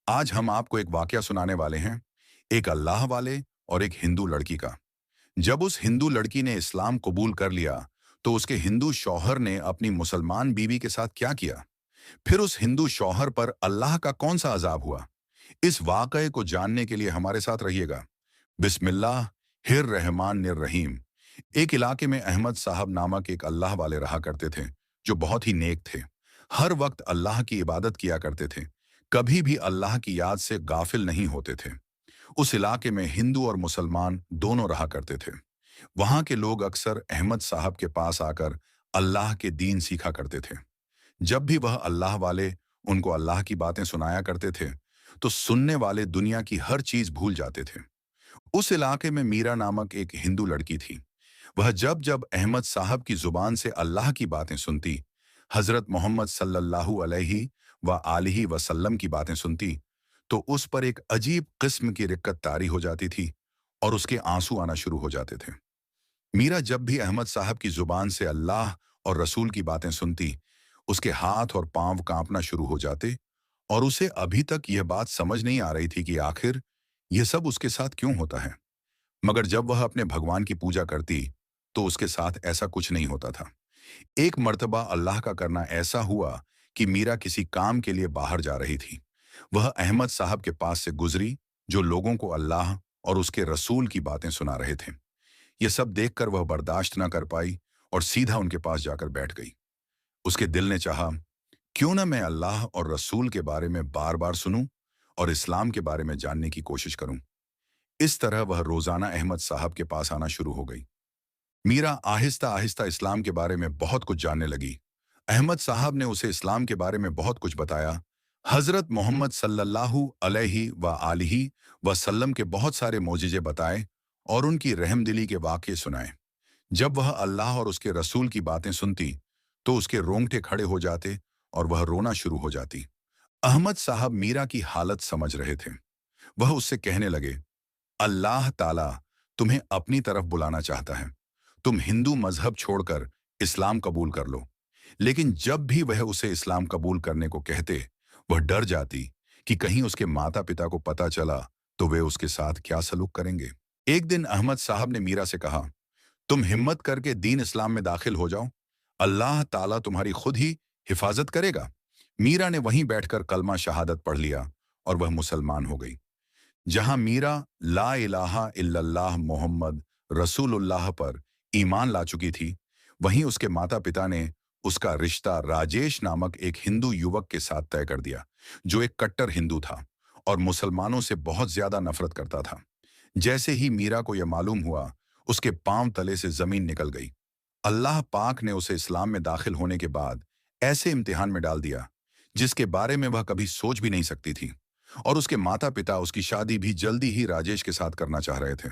आज हम आपको एक वाकया सुनाने वाले हैं, एक अल्लाह वाले और एक हिंदू लड़की का। जब उस हिंदू लड़की ने इस्लाम कबूल कर लिया, तो उसके हिंदू शौहर ने अपनी मुसलमान बीवी के साथ क्या किया? फिर उस हिंदू शौहर पर अल्लाह का कौन सा अजाब हुआ? इस वाकये को जानने के लिए हमारे साथ रहिएगा। बिस्मिल्लाह हिर रहमान निर रहीम। एक इलाके में अहमद साहब नामक एक अल्लाह वाले रहा करते थे, जो बहुत ही नेक थे। हर वक्त अल्लाह की इबादत किया करते थे, कभी भी अल्लाह की याद से गाफिल नहीं होते थे। उस इलाके में हिंदू और मुसलमान दोनों रहा करते थे। वहां के लोग अक्सर अहमद साहब के पास आकर अल्लाह के दीन सीखा करते थे। जब भी वह अल्लाह वाले उनको अल्लाह की बातें सुनाया करते थे, तो सुनने वाले दुनिया की हर चीज भूल जाते थे। उस इलाके में मीरा नामक एक हिंदू लड़की थी। वह जब जब अहमद साहब की जुबान से अल्लाह की बातें सुनती, हजरत मोहम्मद सल्लल्लाहु अलैहि व आलिहि वसल्लम की बातें सुनती, तो उस पर एक अजीब किस्म की रिक्कत तारी हो जाती थी और उसके आंसू आना शुरू हो जाते थे। मीरा जब भी अहमद साहब की जुबान से अल्लाह और रसूल की बातें सुनती, उसके हाथ और पांव कांपना शुरू हो जाते और उसे अभी तक यह बात समझ नहीं आ रही थी कि आखिर यह सब उसके साथ क्यों होता है। मगर जब वह अपने भगवान की पूजा करती, तो उसके साथ ऐसा कुछ नहीं होता था। एक मर्तबा अल्लाह का करना ऐसा हुआ कि मीरा किसी काम के लिए बाहर जा रही थी। वह अहमद साहब के पास से गुजरी, जो लोगों को अल्लाह और उसके रसूल की बातें सुना रहे थे। यह सब देखकर वह बर्दाश्त न कर पाई और सीधा उनके पास जाकर बैठ गई। उसके दिल ने चाहा, क्यों ना मैं अल्लाह और रसूल के बारे में बार बार सुनूं और इस्लाम के बारे में जानने की कोशिश करूं। इस तरह वह रोजाना अहमद साहब के पास आना शुरू हो गई। मीरा आहिस्ता आहिस्ता इस्लाम के बारे में बहुत कुछ जानने लगी। अहमद साहब ने उसे इस्लाम के बारे में बहुत कुछ बताया। हजरत मोहम्मद सल्लल्लाहु अलैहि व आलिहि वसल्लम के बहुत सारे मोजिजे बताए और उनकी रहमदिली के वाक़ये सुनाए। जब वह अल्लाह और उसके रसूल की बातें सुनती, तो उसके रोंगटे खड़े हो जाते और वह रोना शुरू हो जाती। अहमद साहब मीरा की हालत समझ रहे थे। वह उससे कहने लगे, अल्लाह ताला तुम्हें अपनी तरफ बुलाना चाहता है। तुम हिंदू मजहब छोड़कर इस्लाम कबूल कर लो। लेकिन जब भी वह उसे इस्लाम कबूल करने को कहते, वह डर जाती कि कहीं उसके माता पिता को पता चला तो वे उसके साथ क्या सलूक करेंगे। एक दिन अहमद साहब ने मीरा से कहा, तुम हिम्मत करके दीन इस्लाम में दाखिल हो जाओ, अल्लाह ताला तुम्हारी खुद ही हिफाजत करेगा। मीरा ने वहीं बैठकर कलमा शहादत पढ़ लिया और वह मुसलमान हो गई। जहां मीरा ला इलाहा इल्लल्लाह मोहम्मद रसूलुल्लाह पर ईमान ला चुकी थी, वहीं उसके माता पिता ने उसका रिश्ता राजेश नामक एक हिंदू युवक के साथ तय कर दिया, जो एक कट्टर हिंदू था और मुसलमानों से बहुत ज्यादा नफरत करता था। जैसे ही मीरा को यह मालूम हुआ, उसके पांव तले से जमीन निकल गई। अल्लाह पाक ने उसे इस्लाम में दाखिल होने के बाद ऐसे इम्तिहान में डाल दिया, जिसके बारे में वह कभी सोच भी नहीं सकती थी। और उसके माता पिता उसकी शादी भी जल्दी ही राजेश के साथ करना चाह रहे थे।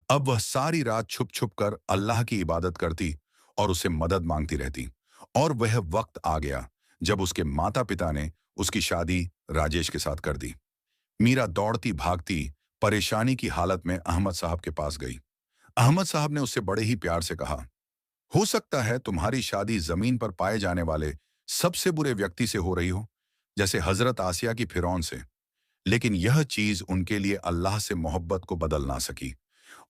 अब वह सारी रात छुप छुप कर अल्लाह की इबादत करती और उससे मदद मांगती रहती। और वह वक्त आ गया जब उसके माता पिता ने उसकी शादी राजेश के साथ कर दी। मीरा दौड़ती भागती परेशानी की हालत में अहमद साहब के पास गई। अहमद साहब ने उससे बड़े ही प्यार से कहा, हो सकता है तुम्हारी शादी जमीन पर पाए जाने वाले सबसे बुरे व्यक्ति से हो रही हो, जैसे हजरत आसिया की फिरौन से। लेकिन यह चीज उनके लिए अल्लाह से मोहब्बत को बदल ना सकी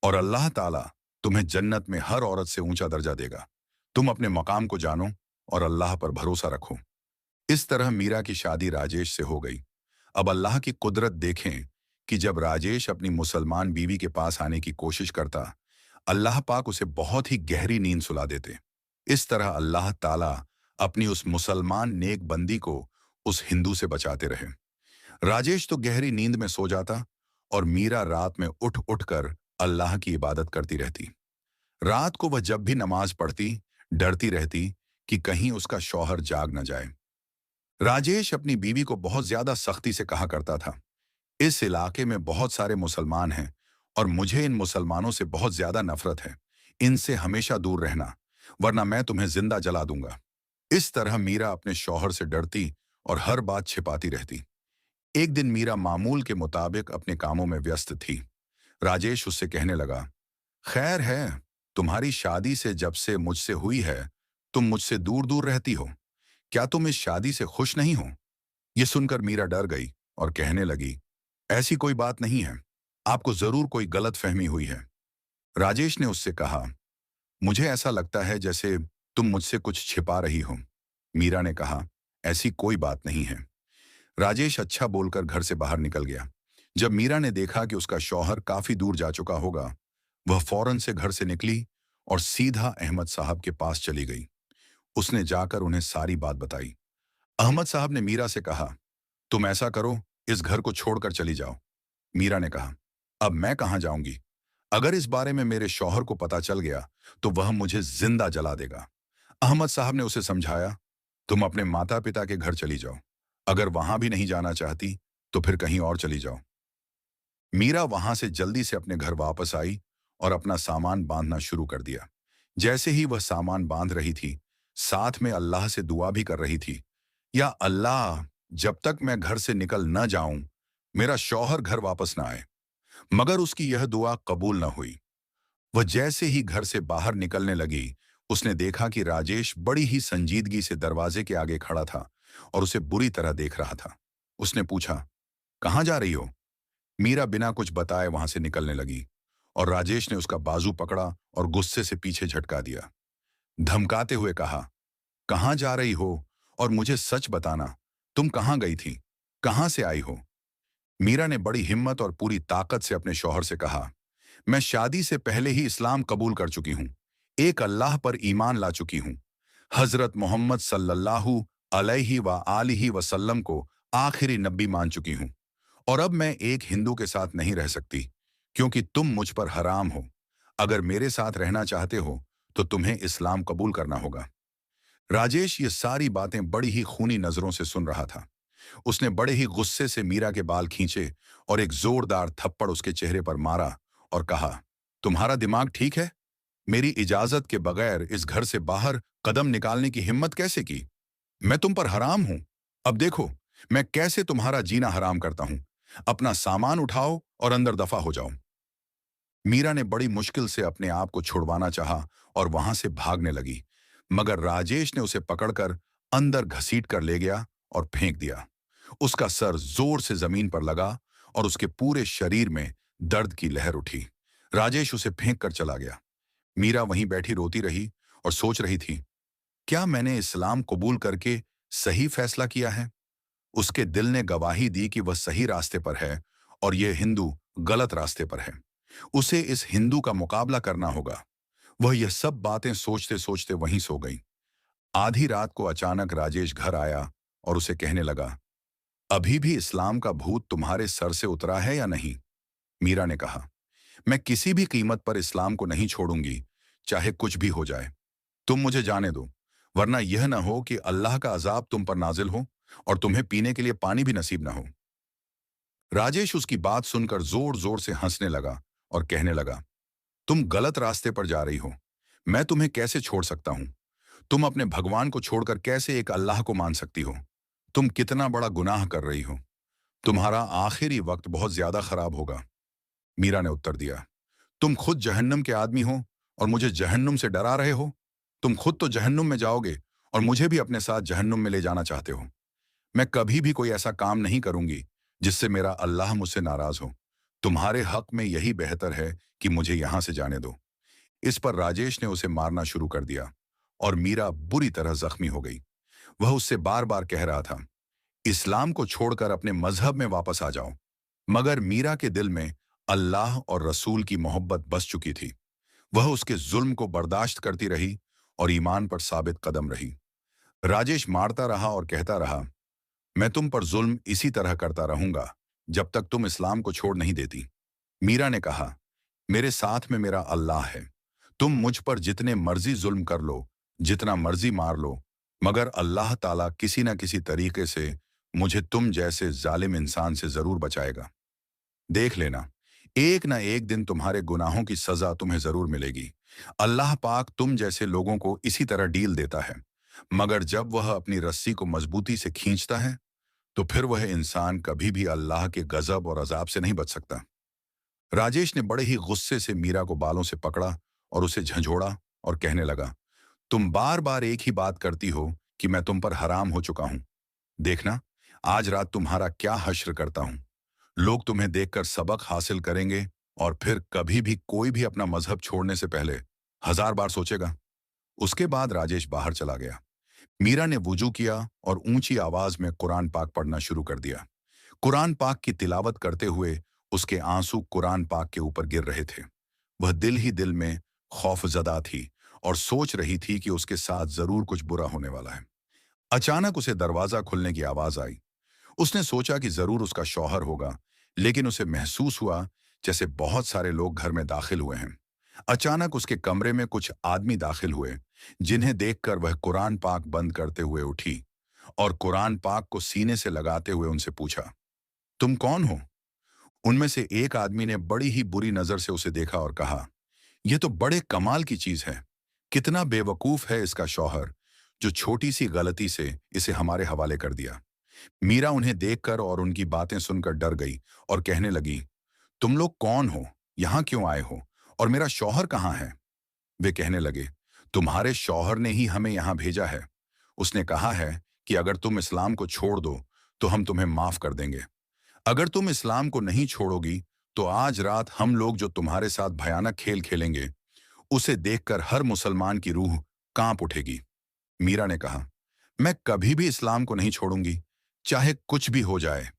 और अल्लाह ताला तुम्हें जन्नत में हर औरत से ऊंचा दर्जा देगा। तुम अपने मकाम को जानो और अल्लाह पर भरोसा रखो। इस तरह मीरा की शादी राजेश से हो गई। अब अल्लाह की कुदरत देखें कि जब राजेश अपनी मुसलमान बीवी के पास आने की कोशिश करता, अल्लाह पाक उसे बहुत ही गहरी नींद सुला देते। इस तरह अल्लाह ताला अपनी उस मुसलमान नेक बंदी को उस हिंदू से बचाते रहे। राजेश तो गहरी नींद में सो जाता और मीरा रात में उठ उठ कर अल्लाह की इबादत करती रहती। रात को वह जब भी नमाज पढ़ती, डरती रहती कि कहीं उसका शौहर जाग न जाए। राजेश अपनी बीवी को बहुत ज्यादा सख्ती से कहा करता था, इस इलाके में बहुत सारे मुसलमान हैं और मुझे इन मुसलमानों से बहुत ज्यादा नफरत है। इनसे हमेशा दूर रहना, वरना मैं तुम्हें जिंदा जला दूंगा। इस तरह मीरा अपने शौहर से डरती और हर बात छिपाती रहती। एक दिन मीरा मामूल के मुताबिक अपने कामों में व्यस्त थी। राजेश उससे कहने लगा, खैर है, तुम्हारी शादी से जब से मुझसे हुई है, तुम मुझसे दूर दूर रहती हो। क्या तुम इस शादी से खुश नहीं हो? ये सुनकर मीरा डर गई और कहने लगी, ऐसी कोई बात नहीं है, आपको जरूर कोई गलत फहमी हुई है। राजेश ने उससे कहा, मुझे ऐसा लगता है जैसे तुम मुझसे कुछ छिपा रही हो। मीरा ने कहा, ऐसी कोई बात नहीं है। राजेश अच्छा बोलकर घर से बाहर निकल गया। जब मीरा ने देखा कि उसका शौहर काफी दूर जा चुका होगा, वह फौरन से घर से निकली और सीधा अहमद साहब के पास चली गई। उसने जाकर उन्हें सारी बात बताई। अहमद साहब ने मीरा से कहा, तुम ऐसा करो, इस घर को छोड़कर चली जाओ। मीरा ने कहा, अब मैं कहाँ जाऊंगी? अगर इस बारे में मेरे शौहर को पता चल गया तो वह मुझे जिंदा जला देगा। अहमद साहब ने उसे समझाया, तुम अपने माता पिता के घर चली जाओ। अगर वहां भी नहीं जाना चाहती तो फिर कहीं और चली जाओ। मीरा वहां से जल्दी से अपने घर वापस आई और अपना सामान बांधना शुरू कर दिया। जैसे ही वह सामान बांध रही थी, साथ में अल्लाह से दुआ भी कर रही थी, या अल्लाह, जब तक मैं घर से निकल न जाऊं, मेरा शौहर घर वापस न आए। मगर उसकी यह दुआ कबूल न हुई। वह जैसे ही घर से बाहर निकलने लगी, उसने देखा कि राजेश बड़ी ही संजीदगी से दरवाजे के आगे खड़ा था और उसे बुरी तरह देख रहा था। उसने पूछा, कहाँ जा रही हो? मीरा बिना कुछ बताए वहां से निकलने लगी और राजेश ने उसका बाजू पकड़ा और गुस्से से पीछे झटका दिया। धमकाते हुए कहा, कहाँ जा रही हो और मुझे सच बताना, तुम कहाँ गई थी, कहाँ से आई हो? मीरा ने बड़ी हिम्मत और पूरी ताकत से अपने शौहर से कहा, मैं शादी से पहले ही इस्लाम कबूल कर चुकी हूं, एक अल्लाह पर ईमान ला चुकी हूं, हजरत मोहम्मद सल्लल्लाहु अलैहि व आलिहि वसल्लम को आखिरी नबी मान चुकी हूं, और अब मैं एक हिंदू के साथ नहीं रह सकती, क्योंकि तुम मुझ पर हराम हो। अगर मेरे साथ रहना चाहते हो तो तुम्हें इस्लाम कबूल करना होगा। राजेश ये सारी बातें बड़ी ही खूनी नजरों से सुन रहा था। उसने बड़े ही गुस्से से मीरा के बाल खींचे और एक जोरदार थप्पड़ उसके चेहरे पर मारा और कहा, तुम्हारा दिमाग ठीक है? मेरी इजाजत के बगैर इस घर से बाहर कदम निकालने की हिम्मत कैसे की? मैं तुम पर हराम हूं। अब देखो, मैं कैसे तुम्हारा जीना हराम करता हूं। अपना सामान उठाओ और अंदर दफा हो जाओ। मीरा ने बड़ी मुश्किल से अपने आप को छुड़वाना चाहा और वहां से भागने लगी, मगर राजेश ने उसे पकड़कर अंदर घसीट कर ले गया और फेंक दिया। उसका सर जोर से जमीन पर लगा और उसके पूरे शरीर में दर्द की लहर उठी। राजेश उसे फेंक कर चला गया। मीरा वहीं बैठी रोती रही और सोच रही थी, क्या मैंने इस्लाम कबूल करके सही फैसला किया है? उसके दिल ने गवाही दी कि वह सही रास्ते पर है और यह हिंदू गलत रास्ते पर है। उसे इस हिंदू का मुकाबला करना होगा। वह यह सब बातें सोचते सोचते वहीं सो गई। आधी रात को अचानक राजेश घर आया और उसे कहने लगा, अभी भी इस्लाम का भूत तुम्हारे सर से उतरा है या नहीं? मीरा ने कहा, मैं किसी भी कीमत पर इस्लाम को नहीं छोड़ूंगी, चाहे कुछ भी हो जाए। तुम मुझे जाने दो, वरना यह ना हो कि अल्लाह का अजाब तुम पर नाजिल हो और तुम्हें पीने के लिए पानी भी नसीब ना हो। राजेश उसकी बात सुनकर जोर जोर से हंसने लगा और कहने लगा, तुम गलत रास्ते पर जा रही हो। मैं तुम्हें कैसे छोड़ सकता हूं? तुम अपने भगवान को छोड़कर कैसे एक अल्लाह को मान सकती हो? तुम कितना बड़ा गुनाह कर रही हो। तुम्हारा आखिरी वक्त बहुत ज्यादा खराब होगा। मीरा ने उत्तर दिया, तुम खुद जहन्नुम के आदमी हो और मुझे जहन्नुम से डरा रहे हो। तुम खुद तो जहन्नुम में जाओगे और मुझे भी अपने साथ जहन्नुम में ले जाना चाहते हो। मैं कभी भी कोई ऐसा काम नहीं करूंगी जिससे मेरा अल्लाह मुझसे नाराज हो। तुम्हारे हक में यही बेहतर है कि मुझे यहां से जाने दो। इस पर राजेश ने उसे मारना शुरू कर दिया और मीरा बुरी तरह जख्मी हो गई। वह उससे बार बार कह रहा था, इस्लाम को छोड़कर अपने मजहब में वापस आ जाओ। मगर मीरा के दिल में अल्लाह और रसूल की मोहब्बत बस चुकी थी। वह उसके जुल्म को बर्दाश्त करती रही और ईमान पर साबित कदम रही। राजेश मारता रहा और कहता रहा, मैं तुम पर जुल्म इसी तरह करता रहूंगा जब तक तुम इस्लाम को छोड़ नहीं देती। मीरा ने कहा, मेरे साथ में मेरा अल्लाह है। तुम मुझ पर जितने मर्जी जुल्म कर लो, जितना मर्जी मार लो, मगर अल्लाह ताला किसी न किसी तरीके से मुझे तुम जैसे जालिम इंसान से जरूर बचाएगा। देख लेना, एक न एक दिन तुम्हारे गुनाहों की सजा तुम्हें जरूर मिलेगी। अल्लाह पाक तुम जैसे लोगों को इसी तरह डील देता है, मगर जब वह अपनी रस्सी को मजबूती से खींचता है तो फिर वह इंसान कभी भी अल्लाह के गजब और अजाब से नहीं बच सकता। राजेश ने बड़े ही गुस्से से मीरा को बालों से पकड़ा और उसे झंझोड़ा और कहने लगा, तुम बार बार एक ही बात करती हो कि मैं तुम पर हराम हो चुका हूं। देखना, आज रात तुम्हारा क्या हश्र करता हूं। लोग तुम्हें देखकर सबक हासिल करेंगे और फिर कभी भी कोई भी अपना मजहब छोड़ने से पहले 1000 बार सोचेगा। उसके बाद राजेश बाहर चला गया। मीरा ने वुजू किया और ऊंची आवाज में कुरान पाक पढ़ना शुरू कर दिया। कुरान पाक की तिलावत करते हुए उसके आंसू कुरान पाक के ऊपर गिर रहे थे। वह दिल ही दिल में खौफजदा थी और सोच रही थी कि उसके साथ जरूर कुछ बुरा होने वाला है। अचानक उसे दरवाजा खुलने की आवाज आई। उसने सोचा कि जरूर उसका शौहर होगा, लेकिन उसे महसूस हुआ जैसे बहुत सारे लोग घर में दाखिल हुए हैं। अचानक उसके कमरे में कुछ आदमी दाखिल हुए, जिन्हें देखकर वह कुरान पाक बंद करते हुए उठी और कुरान पाक को सीने से लगाते हुए उनसे पूछा, तुम कौन हो? उनमें से एक आदमी ने बड़ी ही बुरी नजर से उसे देखा और कहा, यह तो बड़े कमाल की चीज है। कितना बेवकूफ है इसका शौहर, जो छोटी सी गलती से इसे हमारे हवाले कर दिया। मीरा उन्हें देखकर और उनकी बातें सुनकर डर गई और कहने लगी, तुम लोग कौन हो? यहां क्यों आए हो? और मेरा शौहर कहाँ है? वे कहने लगे, तुम्हारे शौहर ने ही हमें यहां भेजा है। उसने कहा है कि अगर तुम इस्लाम को छोड़ दो तो हम तुम्हें माफ कर देंगे। अगर तुम इस्लाम को नहीं छोड़ोगी तो आज रात हम लोग जो तुम्हारे साथ भयानक खेल खेलेंगे, उसे देखकर हर मुसलमान की रूह कांप उठेगी। मीरा ने कहा, मैं कभी भी इस्लाम को नहीं छोड़ूंगी, चाहे कुछ भी हो जाए।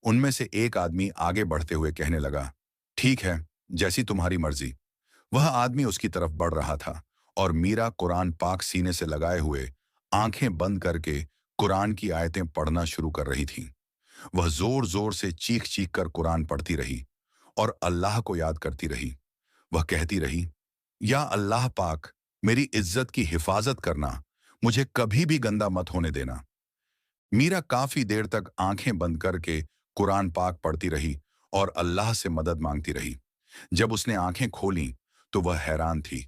उनमें से एक आदमी आगे बढ़ते हुए कहने लगा, ठीक है, जैसी तुम्हारी मर्जी। वह आदमी उसकी तरफ बढ़ रहा था और मीरा कुरान पाक सीने से लगाए हुए आंखें बंद करके कुरान की आयतें पढ़ना शुरू कर रही थी। वह जोर जोर से चीख चीख कर कुरान पढ़ती रही और अल्लाह को याद करती रही। वह कहती रही, या अल्लाह पाक, मेरी इज्जत की हिफाजत करना, मुझे कभी भी गंदा मत होने देना। मीरा काफी देर तक आंखें बंद करके कुरान पाक पढ़ती रही और अल्लाह से मदद मांगती रही। जब उसने आंखें खोलीं तो वह हैरान थी।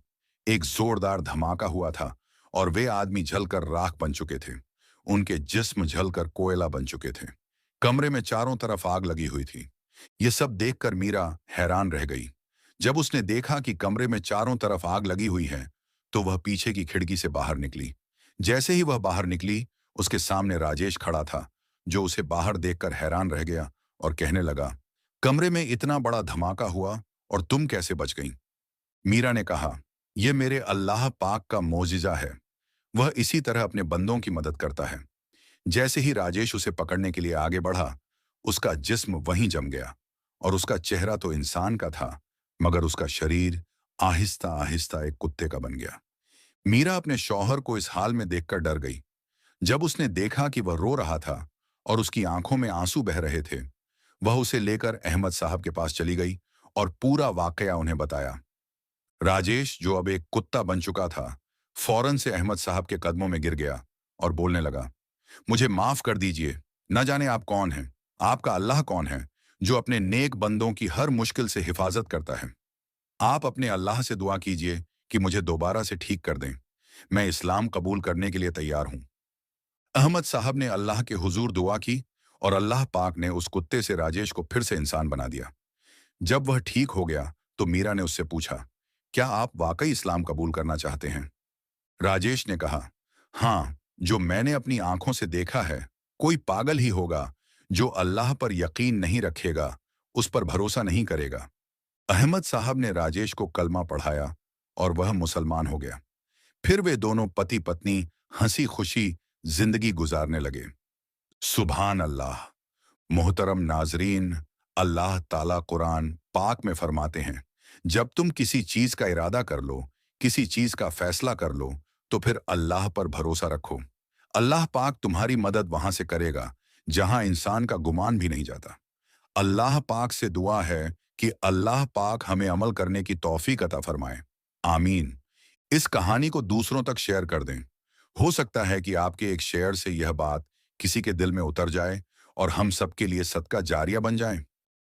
एक जोरदार धमाका हुआ था और वे आदमी जलकर राख बन चुके थे। उनके जिस्म जलकर कोयला बन चुके थे। कमरे में चारों तरफ आग लगी हुई थी। ये सब देखकर मीरा हैरान रह गई। जब उसने देखा कि कमरे में चारों तरफ आग लगी हुई है, तो वह पीछे की खिड़की से बाहर निकली। जैसे ही वह बाहर निकली, उसके सामने राजेश खड़ा था, जो उसे बाहर देखकर हैरान रह गया और कहने लगा, कमरे में इतना बड़ा धमाका हुआ और तुम कैसे बच गई? मीरा ने कहा, यह मेरे अल्लाह पाक का मोजिजा है। वह इसी तरह अपने बंदों की मदद करता है। जैसे ही राजेश उसे पकड़ने के लिए आगे बढ़ा, उसका जिस्म वहीं जम गया और उसका चेहरा तो इंसान का था, मगर उसका शरीर आहिस्ता आहिस्ता एक कुत्ते का बन गया। मीरा अपने शौहर को इस हाल में देखकर डर गई। जब उसने देखा कि वह रो रहा था और उसकी आंखों में आंसू बह रहे थे, वह उसे लेकर अहमद साहब के पास चली गई और पूरा वाकया उन्हें बताया। राजेश, जो अब एक कुत्ता बन चुका था, फौरन से अहमद साहब के कदमों में गिर गया और बोलने लगा, मुझे माफ कर दीजिए। न जाने आप कौन हैं, आपका अल्लाह कौन है, जो अपने नेक बंदों की हर मुश्किल से हिफाजत करता है। आप अपने अल्लाह से दुआ कीजिए कि मुझे दोबारा से ठीक कर दें। मैं इस्लाम कबूल करने के लिए तैयार हूं। अहमद साहब ने अल्लाह के हुजूर दुआ की और अल्लाह पाक ने उस कुत्ते से राजेश को फिर से इंसान बना दिया। जब वह ठीक हो गया तो मीरा ने उससे पूछा, क्या आप वाकई इस्लाम कबूल करना चाहते हैं? राजेश ने कहा, हाँ, जो मैंने अपनी आंखों से देखा है, कोई पागल ही होगा जो अल्लाह पर यकीन नहीं रखेगा, उस पर भरोसा नहीं करेगा। अहमद साहब ने राजेश को कलमा पढ़ाया और वह मुसलमान हो गया। फिर वे दोनों पति पत्नी हंसी खुशी जिंदगी गुजारने लगे। सुभान अल्लाह। मोहतरम नाजरीन, अल्लाह ताला कुरान पाक में फरमाते हैं, जब तुम किसी चीज का इरादा कर लो, किसी चीज का फैसला कर लो, तो फिर अल्लाह पर भरोसा रखो। अल्लाह पाक तुम्हारी मदद वहां से करेगा जहां इंसान का गुमान भी नहीं जाता। अल्लाह पाक से दुआ है कि अल्लाह पाक हमें अमल करने की तौफीक अता फरमाए। आमीन। इस कहानी को दूसरों तक शेयर कर दें। हो सकता है कि आपके एक शेयर से यह बात किसी के दिल में उतर जाए और हम सबके लिए सदका जारिया बन जाए।